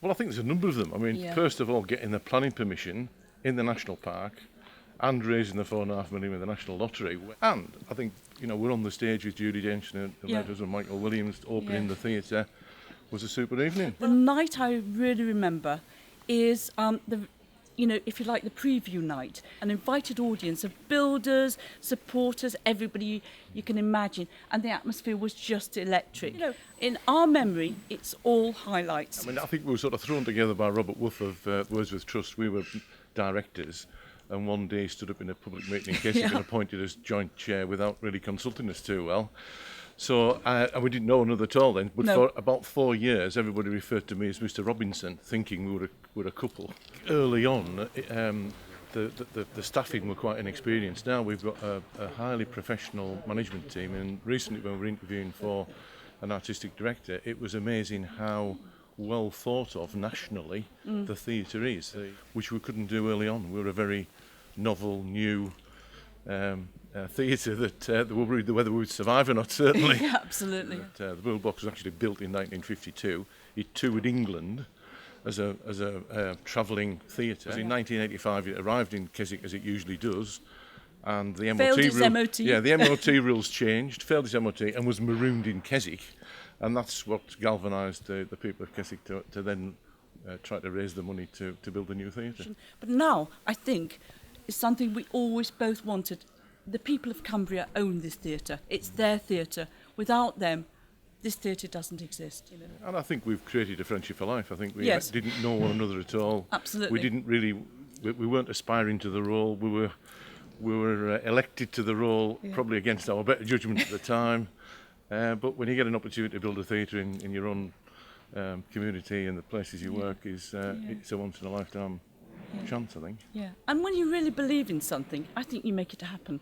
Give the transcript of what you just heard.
Well, I think there's a number of them. I mean, first of all, getting the planning permission in the national park and raising the £4.5 million with the National Lottery. And I think, we're on the stage with Judi Dench and the letters and Michael Williams opening the theatre. Was a super evening. The night I really remember is if you like, the preview night, an invited audience of builders, supporters, everybody you can imagine, and the atmosphere was just electric. In our memory, it's all highlights. I mean, I think we were sort of thrown together by Robert Wood of Wordsworth Trust. We were directors, and one day stood up in a public meeting in Keswick and appointed us joint chair without really consulting us too well. So we didn't know another at all then, but for about 4 years everybody referred to me as Mr. Robinson, thinking we were a couple. Early on, the staffing were quite inexperienced. Now we've got a highly professional management team, and recently when we were interviewing for an artistic director, it was amazing how well thought of nationally the theatre is, which we couldn't do early on. We were a very novel, new theatre that we worried whether we would survive or not, certainly. Yeah, absolutely. The Blue Box was actually built in 1952. It toured England as a travelling theatre. In 1985 it arrived in Keswick, as it usually does, and the MOT the MOT rules changed, failed its MOT and was marooned in Keswick, and that's what galvanised the people of Keswick to then try to raise the money to build a new theatre. But now I think it's something we always both wanted. The people of Cumbria own this theatre. It's their theatre. Without them, this theatre doesn't exist. And I think we've created a friendship for life. I think we didn't know one another at all. Absolutely. We didn't really. We weren't aspiring to the role. We were elected to the role, probably against our better judgment at the time. But when you get an opportunity to build a theatre in your own community and the places you work, it's a once in a lifetime chance, I think. Yeah. And when you really believe in something, I think you make it happen.